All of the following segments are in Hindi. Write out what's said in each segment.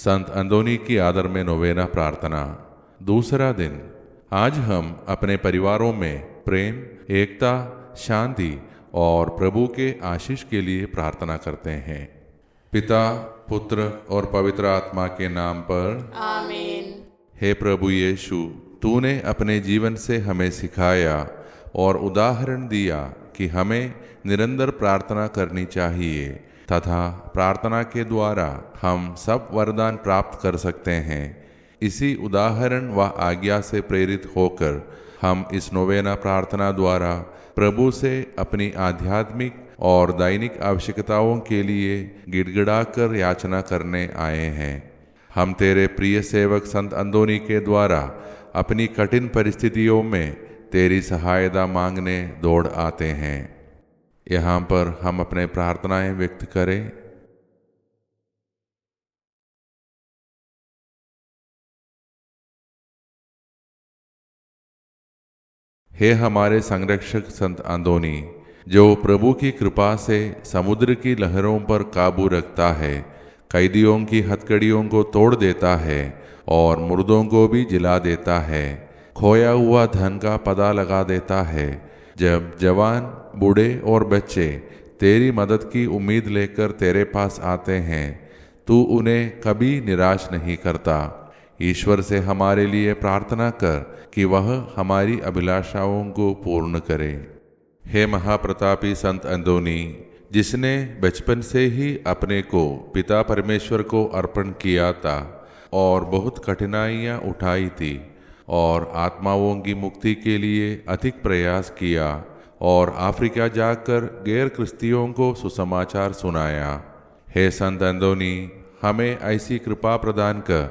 संत अंदोनी की आदर में नोवेना प्रार्थना। दूसरा दिन। आज हम अपने परिवारों में प्रेम, एकता, शांति और प्रभु के आशीष के लिए प्रार्थना करते हैं। पिता, पुत्र और पवित्र आत्मा के नाम पर आमीन। हे प्रभु यीशु, तूने अपने जीवन से हमें सिखाया और उदाहरण दिया कि हमें निरंतर प्रार्थना करनी चाहिए तथा प्रार्थना के द्वारा हम सब वरदान प्राप्त कर सकते हैं। इसी उदाहरण व आज्ञा से प्रेरित होकर हम इस नोवेना प्रार्थना द्वारा प्रभु से अपनी आध्यात्मिक और दैनिक आवश्यकताओं के लिए गिड़गिड़ाकर याचना करने आए हैं। हम तेरे प्रिय सेवक संत अंदोनी के द्वारा अपनी कठिन परिस्थितियों में तेरी सहायता मांगने दौड़ आते हैं। यहाँ पर हम अपने प्रार्थनाएं व्यक्त करें। हे हमारे संरक्षक संत अंदोनी, जो प्रभु की कृपा से समुद्र की लहरों पर काबू रखता है, कैदियों की हथकड़ियों को तोड़ देता है और मुर्दों को भी जिला देता है, खोया हुआ धन का पता लगा देता है। जब जवान, बूढ़े और बच्चे तेरी मदद की उम्मीद लेकर तेरे पास आते हैं, तू उन्हें कभी निराश नहीं करता। ईश्वर से हमारे लिए प्रार्थना कर कि वह हमारी अभिलाषाओं को पूर्ण करे। हे महाप्रतापी संत अंदोनी, जिसने बचपन से ही अपने को पिता परमेश्वर को अर्पण किया था और बहुत कठिनाइयाँ उठाई थी और आत्माओं की मुक्ति के लिए अधिक प्रयास किया और अफ्रीका जाकर गैर क्रिस्तियों को सुसमाचार सुनाया। हे संत अंदोनी, हमें ऐसी कृपा प्रदान कर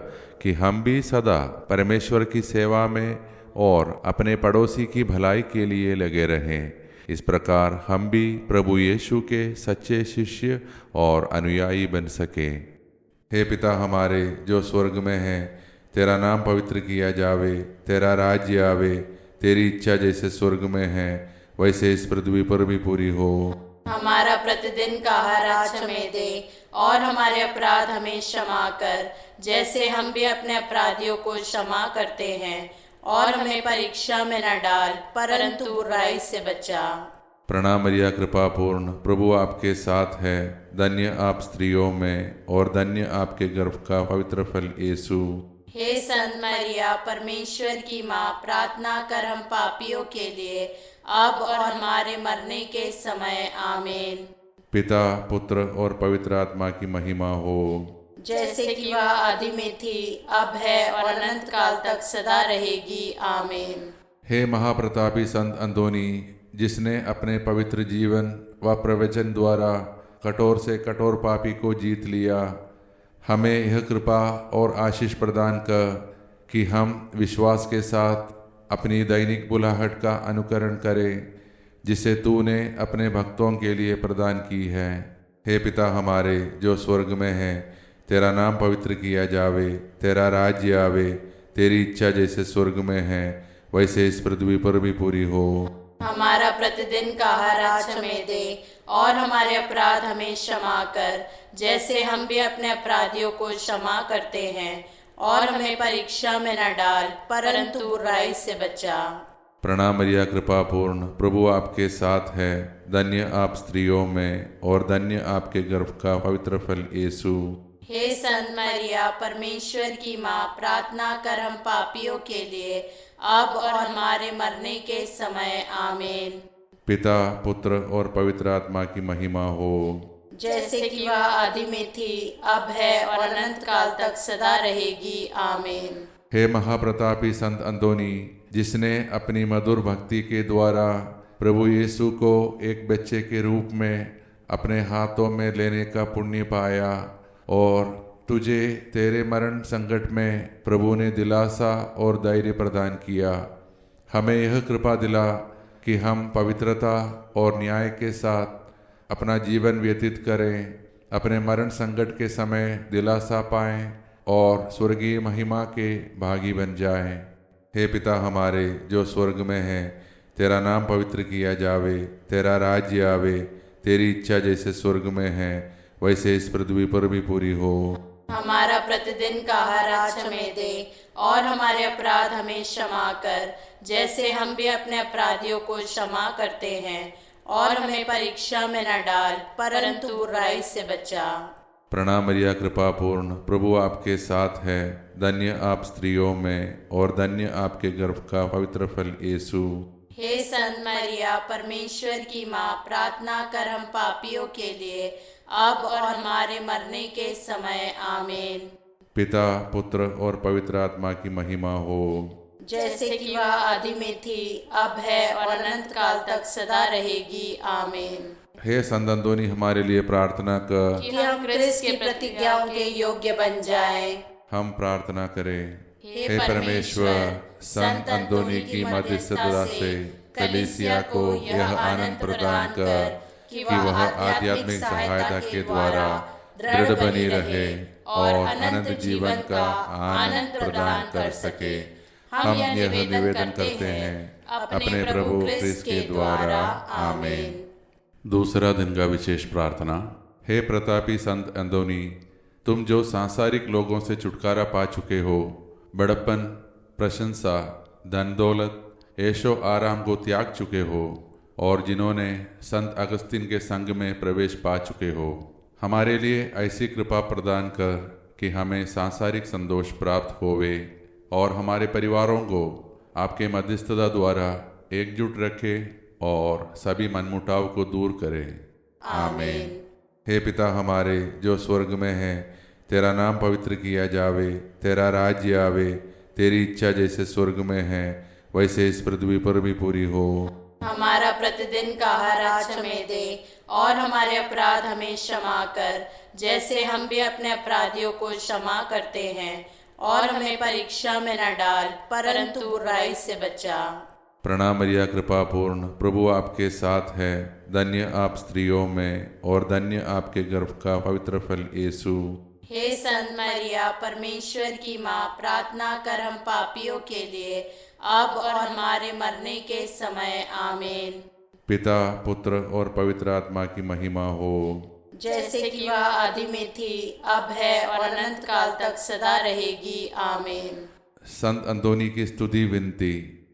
कि हम भी सदा परमेश्वर की सेवा में और अपने पड़ोसी की भलाई के लिए लगे रहें। इस प्रकार हम भी प्रभु यीशु के सच्चे शिष्य और अनुयायी बन सके। हे पिता हमारे जो स्वर्ग में है, तेरा नाम पवित्र किया जावे, तेरा राज्य आवे, तेरी इच्छा जैसे स्वर्ग में है वैसे इस पृथ्वी पर भी पूरी हो। हमारा प्रतिदिन का आहार आज हमें दे और हमारे अपराध हमें क्षमा कर, जैसे हम भी अपने अपराधियों को क्षमा करते हैं, और हमें परीक्षा में न डाल परंतु बुराई से बचा। प्रणाम मरिया, कृपा पूर्ण, प्रभु आपके साथ है। धन्य आप स्त्रियों में और धन्य आपके गर्भ का पवित्र फल यीशु। हे संत मरिया, परमेश्वर की माँ, प्रार्थना कर हम पापियों के लिए अब और हमारे मरने के समय। आमीन। पिता, पुत्र और पवित्र आत्मा की महिमा हो, जैसे कि वह आदि में थी, अब है और अनंत काल तक सदा रहेगी। आमीन। हे महाप्रतापी संत अंदोनी, जिसने अपने पवित्र जीवन व प्रवचन द्वारा कठोर से कठोर पापी को जीत लिया, हमें यह कृपा और आशीष प्रदान कर कि हम विश्वास के साथ अपनी दैनिक बुलाहट का अनुकरण करें, जिसे तूने अपने भक्तों के लिए प्रदान की है। हे पिता हमारे जो स्वर्ग में है, तेरा नाम पवित्र किया जावे, तेरा राज्य आवे, तेरी इच्छा जैसे स्वर्ग में है वैसे इस पृथ्वी पर भी पूरी हो। हमारा प्रतिदिन का आहार आज हमें दे और हमारे अपराध हमें क्षमा कर, जैसे हम भी अपने अपराधियों को क्षमा करते हैं, और हमें परीक्षा में न डाल परंतु बुराई से बचा। प्रणाम मरिया, कृपा पूर्ण, प्रभु आपके साथ है। धन्य आप स्त्रियों में और धन्य आपके गर्भ का पवित्र फल यीशु। हे संत मरिया, परमेश्वर की माँ, प्रार्थना कर हम पापियों के लिए अब और हमारे मरने के समय। आमीन। पिता, पुत्र और पवित्र आत्मा की महिमा हो, जैसे कि वह आदि में थी, अब है और अनंत काल तक सदा रहेगी। आमीन। हे महाप्रतापी संत अंदोनी, जिसने अपनी मधुर भक्ति के द्वारा प्रभु यीशु को एक बच्चे के रूप में अपने हाथों में लेने का पुण्य पाया और तुझे तेरे मरण संकट में प्रभु ने दिलासा और धैर्य प्रदान किया, हमें यह कृपा दिला कि हम पवित्रता और न्याय के साथ अपना जीवन व्यतीत करें, अपने मरण संकट के समय दिलासा पाएं और स्वर्गीय महिमा के भागी बन जाएं। हे पिता हमारे जो स्वर्ग में है, तेरा नाम पवित्र किया जावे, तेरा राज्य आवे, तेरी इच्छा जैसे स्वर्ग में है वैसे इस पृथ्वी पर भी पूरी हो। हमारा प्रतिदिन का आहार आज हमें दे, और हमारे अपराध हमें क्षमा कर, जैसे हम भी अपने अपराधियों को क्षमा करते हैं। और हमें परीक्षा में न डाल, परंतु बुराई से बचा। प्रणाम मरिया, कृपा पूर्ण, प्रभु आपके साथ है। धन्य आप स्त्रियों में, और धन्य आपके गर्भ का पवित्र फल यीशु। हे संत मरिया, परमेश्वर की माँ, प्रार्थना कर हम पापियों के लिए, अब और हमारे मरने के समय। आमीन। पिता, पुत्र और पवित्र आत्मा की महिमा हो, जैसे कि वह आदि में थी, अब है और अनंत काल तक सदा रहेगी। आमीन। हे संत अंतोनी, हमारे लिए प्रार्थना कर कि हम क्रिस्त की प्रतिज्ञाओं के योग्य बन जाएं। हम प्रार्थना करें। हे परमेश्वर, संत अंतोनी की मध्यस्थता से कलीसिया को यह आनंद प्रदान कर कि वह आध्यात्मिक सहायता के द्वारा दृढ़ बनी रहे और अनंत जीवन का आनंद प्रदान कर सके। हम यह निवेदन करते हैं अपने प्रभु क्रिस्त के द्वारा। आमीन। दूसरा दिन का विशेष प्रार्थना। हे प्रतापी संत अंतोनी, तुम जो सांसारिक लोगों से छुटकारा पा चुके हो, बड़प्पन, प्रशंसा, धन दौलत, ऐशो आराम को त्याग चुके हो, और जिन्होंने संत अगस्तीन के संग में प्रवेश पा चुके हो, हमारे लिए ऐसी कृपा प्रदान कर कि हमें सांसारिक संतोष प्राप्त होवे और हमारे परिवारों को आपके मध्यस्थता द्वारा एकजुट रखे और सभी मनमुटाव को दूर करे। आमीन। हे पिता हमारे जो स्वर्ग में है, तेरा नाम पवित्र किया जावे, तेरा राज्य आवे, तेरी इच्छा जैसे स्वर्ग में है वैसे इस पृथ्वी पर भी पूरी हो। हमारा प्रतिदिन का आहार आज हमें दे, और हमारे अपराध हमें क्षमा कर, जैसे हम भी अपने अपराधियों को क्षमा करते हैं। और हमें परीक्षा में न डाल, परंतु बुराई से बचा। प्रणाम मरिया, कृपा पूर्ण, प्रभु आपके साथ है। धन्य आप स्त्रियों में, और धन्य आपके गर्भ का पवित्र फल यीशु। हे संत मरिया, परमेश्वर की माँ, प्रार्थना कर हम पापियों के लिए, अब और हमारे मरने के समय। आमीन। पिता, पुत्र और पवित्र आत्मा की महिमा हो, जैसे कि वह आदि में थी, अब है और अनंत काल तक सदा रहेगी। आमीन। संत अंतोनी की स्तुति विनती।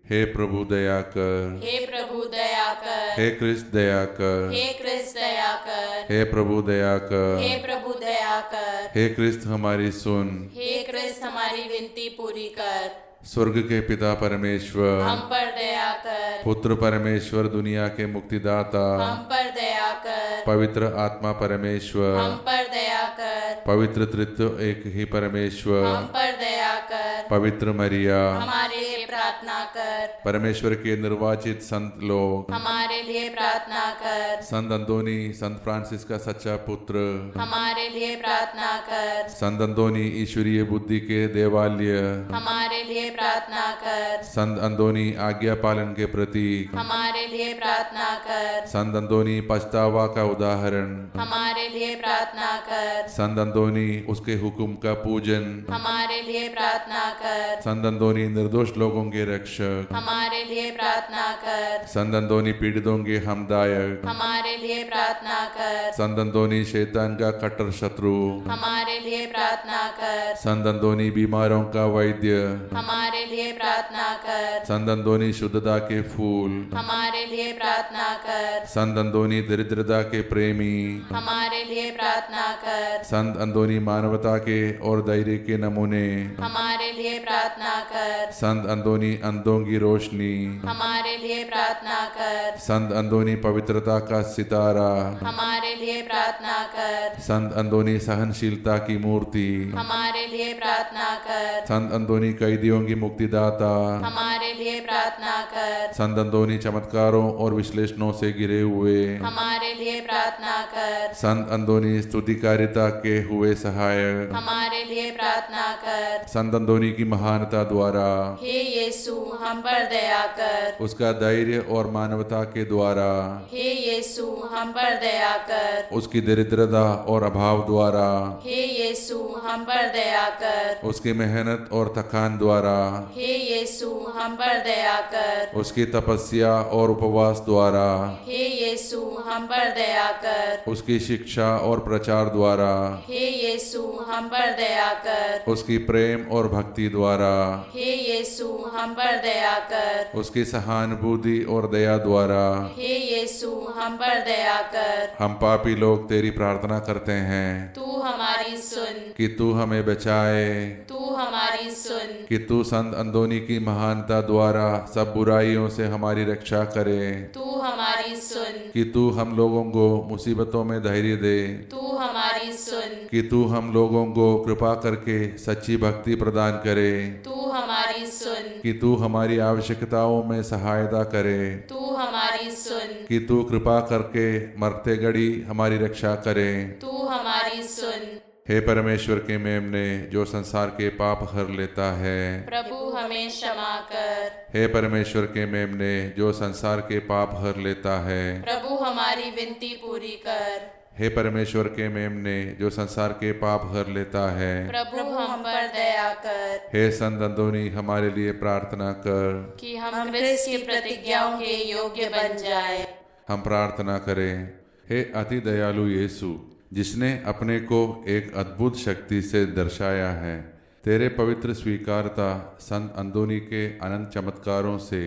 हे प्रभु दया कर, हे प्रभु दया कर, हे क्रिस्त दया कर, हे क्रिस्त दया कर, हे प्रभु दया कर, हे प्रभु दया कर, हे क्रिस्त हमारी सुन, हे क्रिस्त हमारी विनती पूरी कर। स्वर्ग के पिता परमेश्वर, हम पर दया कर। पुत्र परमेश्वर, दुनिया के मुक्तिदाता, हम पर दया कर। पवित्र आत्मा परमेश्वर, हम पर दया कर। पवित्र तृत्व एक ही परमेश्वर, हम पर दया कर। पवित्र मरिया, हमारे लिए प्रार्थना कर। परमेश्वर के निर्वाचित संत लोग, हमारे लिए प्रार्थना कर। संत अंतोनी, संत फ्रांसिस का सच्चा पुत्र, हमारे लिए प्रार्थना कर। संत अंतोनी ईश्वरीय बुद्धि के देवालय, हमारे लिए प्रार्थना कर। संत अंतोनी आज्ञा पालन के प्रतीक, हमारे लिए प्रार्थना कर। संत अंतोनी पछतावा का उदाहरण, हमारे लिए प्रार्थना कर। संत अंतोनी उसके हुक्म का पूजन, हमारे लिए प्रार्थना कर। संत अंतोनी निर्दोष लोगों के रक्षक, हमारे लिए प्रार्थना कर। संत अंतोनी पीड़ितों के हमदायक, हमारे लिए प्रार्थना कर। संत अंतोनी शैतान का कट्टर शत्रु, हमारे लिए प्रार्थना कर। संत अंतोनी बीमारों का वैद्य, हमारे लिए प्रार्थना कर। संत अंतोनी शुद्धता के फूल, हमारे लिए प्रार्थना कर। संत अंतोनी दरिद्रता के प्रेमी, हमारे लिए प्रार्थना कर। संत अंतोनी मानवता के और धैर्य के नमूने, हमारे लिए प्रार्थना कर। संत अंतोनी अंधों की रोशनी, हमारे लिए प्रार्थना कर। संत अंतोनी पवित्रता का सितारा, हमारे लिए प्रार्थना कर। संत अंतोनी सहनशीलता की मूर्ति, हमारे लिए प्रार्थना कर। संत अंतोनी कैदियों की मुक्तिदाता, हमारे लिए प्रार्थना कर। संत अंतोनी चमत्कारों और विश्लेषणों से घिरे हुए, हमारे लिए प्रार्थना कर। संत अंतोनी स्तुतिकारिता के हुए सहायक, हमारे लिए प्रार्थना कर। संत अंतोनी की महानता द्वारा, हे यीशु, हम पर दया कर। उसका धैर्य और मानवता के द्वारा, हे यीशु, हम पर दया कर। उसकी दरिद्रता और अभाव द्वारा, हे यीशु, हम पर दया कर। उसकी मेहनत और थकान द्वारा, हे यीशु, हम पर दया कर। उसकी तपस्या और उपवास द्वारा, हे यीशु हम पर दया कर। उसकी शिक्षा और प्रचार द्वारा, हे यीशु हम पर दया कर। उसकी प्रेम और भक्ति द्वारा, हे यीशु हम पर दया कर। उसकी सहानुभूति और दया द्वारा, हे यीशु हम पर दया कर। हम पापी लोग तेरी प्रार्थना करते हैं तू हमारी सुन, कि तू हमें बचाए, तू हमारी सुन। कि तू संत अंदोनी की महानता द्वारा सब बुराइयों से हमारी रक्षा करे, तू हमारी सुन, कि तू हम लोगों को मुसीबतों में धैर्य दे, तू हमारी सुन। कि तू हम लोगों को कृपा करके सच्ची भक्ति प्रदान करे, तू हमारी सुन, कि तू हमारी आवश्यकताओं में सहायता करे, तू हमारी सुन, कि तू कृपा करके मरते घड़ी हमारी रक्षा करे। तू हमारी सुन। हे परमेश्वर के मेमने जो संसार के पाप हर लेता है, प्रभु हमें क्षमा कर। हे परमेश्वर के मेमने जो संसार के पाप हर लेता है, प्रभु हमारी विनती पूरी कर। हे परमेश्वर के मेमने जो संसार के पाप हर लेता है, प्रभु हम पर दया कर। हे संत अंदोनी हमारे लिए प्रार्थना कर। कि हम क्रिस्त की प्रतिज्ञाओं के योग्य बन जाए। हम प्रार्थना करें। हे अति दयालु यीशु, जिसने अपने को एक अद्भुत शक्ति से दर्शाया है, तेरे पवित्र स्वीकारता संत अंदोनी के अनंत चमत्कारों से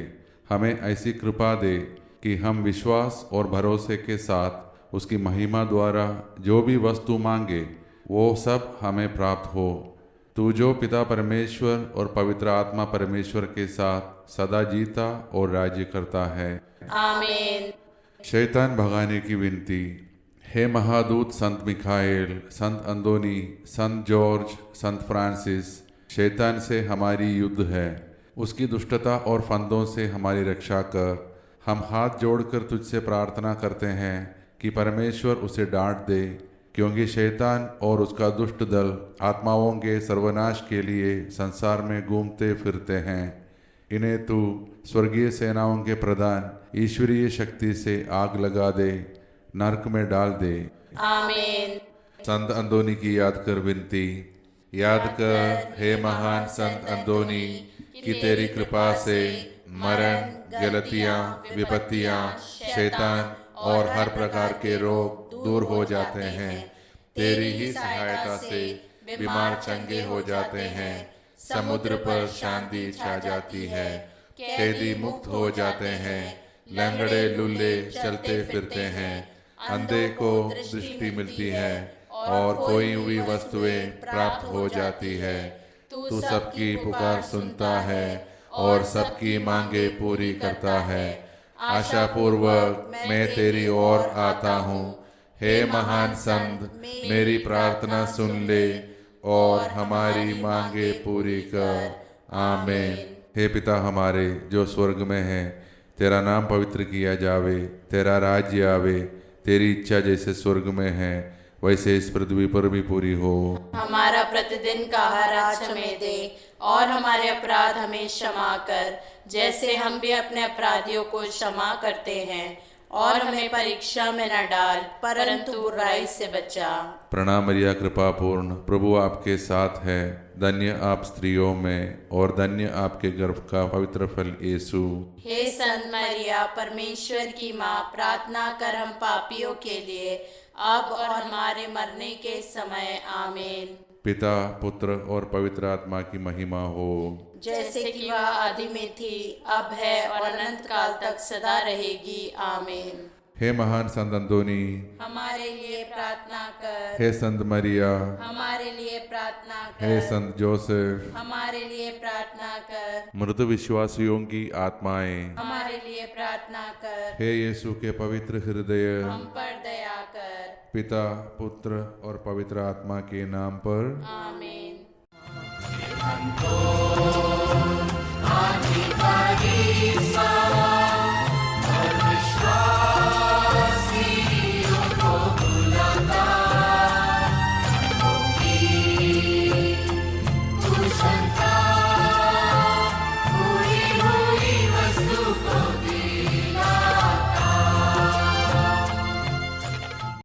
हमें ऐसी कृपा दे कि हम विश्वास और भरोसे के साथ उसकी महिमा द्वारा जो भी वस्तु मांगे वो सब हमें प्राप्त हो। तू जो पिता परमेश्वर और पवित्र आत्मा परमेश्वर के साथ सदा जीता और राज्य करता है। आमीन। शैतान भगाने की विनती। हे महादूत संत मिखाएल, संत अंदोनी, संत जॉर्ज, संत फ्रांसिस, शैतान से हमारी युद्ध है, उसकी दुष्टता और फंदों से हमारी रक्षा कर। हम हाथ जोड़कर तुझसे प्रार्थना करते हैं कि परमेश्वर उसे डांट दे, क्योंकि शैतान और उसका दुष्ट दल आत्माओं के सर्वनाश के लिए संसार में घूमते फिरते हैं। इन्हें तू स्वर्गीय सेनाओं के प्रधान ईश्वरीय शक्ति से आग लगा दे, नरक में डाल दे। आमीन। संत अंदोनी की याद कर विनती। याद कर हे महान संत अंदोनी कि तेरी कृपा से मरण, गलतियाँ, विपत्तियाँ, शैतान और हर प्रकार के रोग दूर हो जाते हैं। तेरी ही सहायता से बीमार चंगे हो जाते हैं, समुद्र पर शांति छा जाती है, कैदी मुक्त हो जाते हैं, लंगड़े लुल्ले चलते फिरते हैं, अंधे को दृष्टि मिलती है और खोई हुई वस्तुएं प्राप्त हो जाती है। तू सबकी पुकार सुनता है और सबकी मांगे पूरी करता है। आशा पूर्वक मैं तेरी ओर आता हूँ। हे महान संत, मेरी प्रार्थना सुन ले और हमारी मांगे पूरी कर। आमीन। हे पिता हमारे जो स्वर्ग में है, तेरा नाम पवित्र किया जावे, तेरा राज्य आवे, तेरी इच्छा जैसे स्वर्ग में है वैसे इस पृथ्वी पर भी पूरी हो। हमारा प्रतिदिन का आहार आज हमें दे और हमारे अपराध हमें क्षमा कर, जैसे हम भी अपने अपराधियों को क्षमा करते हैं, और हमें परीक्षा में न डाल परंतु बुराई से बचा। प्रणाम मरिया कृपा पूर्ण, प्रभु आपके साथ है, धन्य आप स्त्रियों में और धन्य आपके गर्भ का पवित्र फल यीशु। हे संत मरिया परमेश्वर की माँ, प्रार्थना कर हम पापियों के लिए अब और हमारे मरने के समय। आमीन। पिता, पुत्र और पवित्र आत्मा की महिमा हो, जैसे कि वह आदि में थी, अब है और अनंत काल तक सदा रहेगी। आमीन। हे महान संत अंदोनी, हमारे लिए प्रार्थना कर। हे संत मरिया, हमारे लिए प्रार्थना कर। हे संत जोसेफ, हमारे लिए प्रार्थना कर। मृत विश्वासियों की आत्माएं, हमारे लिए प्रार्थना कर। हे यीशु के पवित्र हृदय, हम पर दया कर। पिता, पुत्र और पवित्र आत्मा के नाम पर। आमीन।